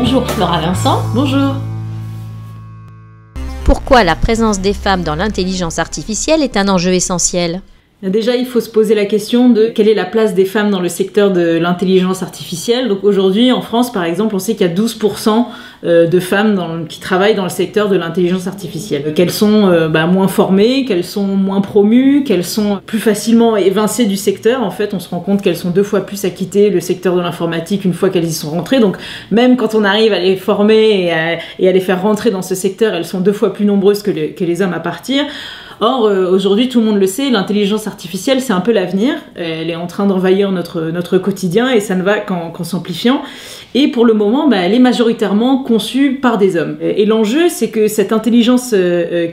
Bonjour Flora Vincent. Bonjour. Pourquoi la présence des femmes dans l'intelligence artificielle est un enjeu essentiel ? Déjà, il faut se poser la question de quelle est la place des femmes dans le secteur de l'intelligence artificielle. Donc aujourd'hui, en France, par exemple, on sait qu'il y a 12% de femmes qui travaillent dans le secteur de l'intelligence artificielle. Qu'elles sont moins formées, qu'elles sont moins promues, qu'elles sont plus facilement évincées du secteur. En fait, on se rend compte qu'elles sont 2 fois plus à quitter le secteur de l'informatique une fois qu'elles y sont rentrées. Donc même quand on arrive à les former et à les faire rentrer dans ce secteur, elles sont 2 fois plus nombreuses que les hommes à partir. Or, aujourd'hui, tout le monde le sait, l'intelligence artificielle, c'est un peu l'avenir. Elle est en train d'envahir notre quotidien et ça ne va qu'en s'amplifiant. Et pour le moment, elle est majoritairement conçue par des hommes. Et l'enjeu, c'est que cette intelligence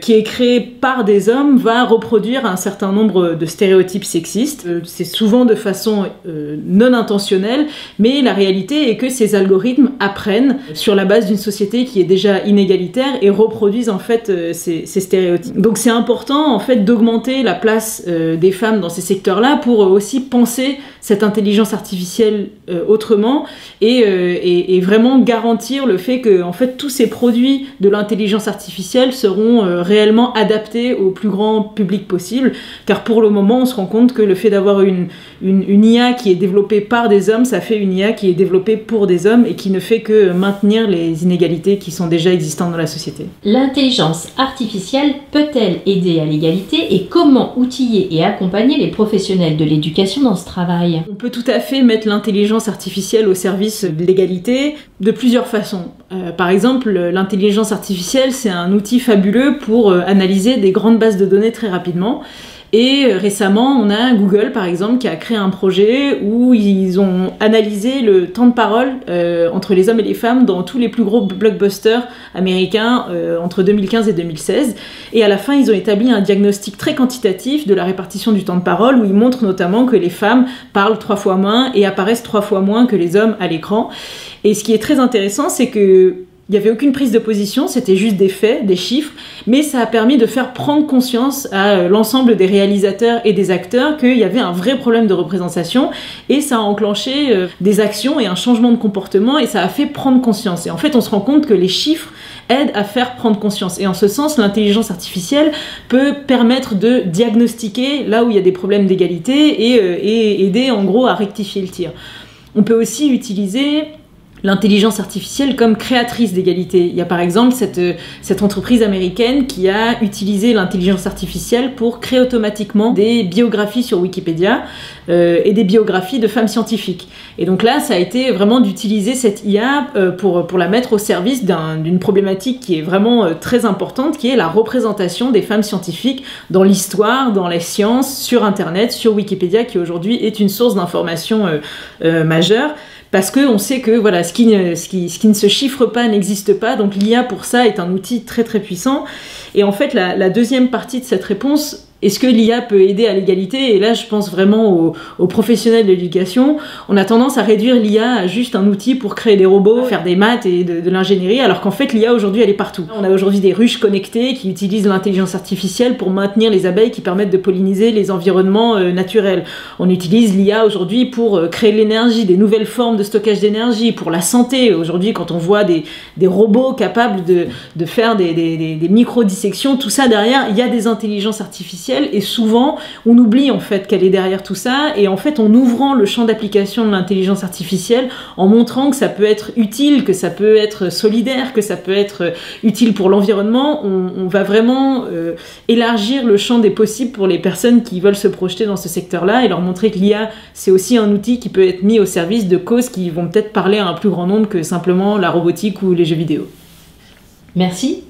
qui est créée par des hommes va reproduire un certain nombre de stéréotypes sexistes. C'est souvent de façon non intentionnelle, mais la réalité est que ces algorithmes apprennent sur la base d'une société qui est déjà inégalitaire et reproduisent en fait ces stéréotypes. Donc c'est important en fait d'augmenter la place des femmes dans ces secteurs-là pour aussi penser cette intelligence artificielle autrement et vraiment garantir le fait que en fait tous ces produits de l'intelligence artificielle seront réellement adaptés au plus grand public possible, car pour le moment on se rend compte que le fait d'avoir une IA qui est développée par des hommes, ça fait une IA qui est développée pour des hommes et qui ne fait que maintenir les inégalités qui sont déjà existantes dans la société. L'intelligence artificielle peut-elle aider à l'égalité et comment outiller et accompagner les professionnels de l'éducation dans ce travail ? On peut tout à fait mettre l'intelligence artificielle au service de l'égalité de plusieurs façons. Par exemple, l'intelligence artificielle, c'est un outil fabuleux pour analyser des grandes bases de données très rapidement. Et récemment, on a Google, par exemple, qui a créé un projet où ils ont analysé le temps de parole entre les hommes et les femmes dans tous les plus gros blockbusters américains entre 2015 et 2016. Et à la fin, ils ont établi un diagnostic très quantitatif de la répartition du temps de parole, où ils montrent notamment que les femmes parlent 3 fois moins et apparaissent 3 fois moins que les hommes à l'écran. Et ce qui est très intéressant, c'est que il n'y avait aucune prise de position, c'était juste des faits, des chiffres, mais ça a permis de faire prendre conscience à l'ensemble des réalisateurs et des acteurs qu'il y avait un vrai problème de représentation et ça a enclenché des actions et un changement de comportement et ça a fait prendre conscience. Et en fait, on se rend compte que les chiffres aident à faire prendre conscience. Et en ce sens, l'intelligence artificielle peut permettre de diagnostiquer là où il y a des problèmes d'égalité et aider en gros à rectifier le tir. On peut aussi utiliser l'intelligence artificielle comme créatrice d'égalité. Il y a par exemple cette entreprise américaine qui a utilisé l'intelligence artificielle pour créer automatiquement des biographies sur Wikipédia et des biographies de femmes scientifiques. Et donc là, ça a été vraiment d'utiliser cette IA pour la mettre au service d'une problématique qui est vraiment très importante, qui est la représentation des femmes scientifiques dans l'histoire, dans les sciences, sur Internet, sur Wikipédia, qui aujourd'hui est une source d'information majeure. Parce qu'on sait que voilà, ce qui ne se chiffre pas n'existe pas, donc l'IA pour ça est un outil très très puissant. Et en fait, la deuxième partie de cette réponse, est-ce que l'IA peut aider à l'égalité ? Et là, je pense vraiment aux professionnels de l'éducation. On a tendance à réduire l'IA à juste un outil pour créer des robots, faire des maths et de l'ingénierie, alors qu'en fait, l'IA aujourd'hui, elle est partout. On a aujourd'hui des ruches connectées qui utilisent l'intelligence artificielle pour maintenir les abeilles qui permettent de polliniser les environnements naturels. On utilise l'IA aujourd'hui pour créer de l'énergie, des nouvelles formes de stockage d'énergie, pour la santé. Aujourd'hui, quand on voit des robots capables de faire des micro-dissections, tout ça derrière, il y a des intelligences artificielles. Et souvent, on oublie en fait qu'elle est derrière tout ça. Et en fait, en ouvrant le champ d'application de l'intelligence artificielle, en montrant que ça peut être utile, que ça peut être solidaire, que ça peut être utile pour l'environnement, on va vraiment élargir le champ des possibles pour les personnes qui veulent se projeter dans ce secteur-là et leur montrer que l'IA, c'est aussi un outil qui peut être mis au service de causes qui vont peut-être parler à un plus grand nombre que simplement la robotique ou les jeux vidéo. Merci.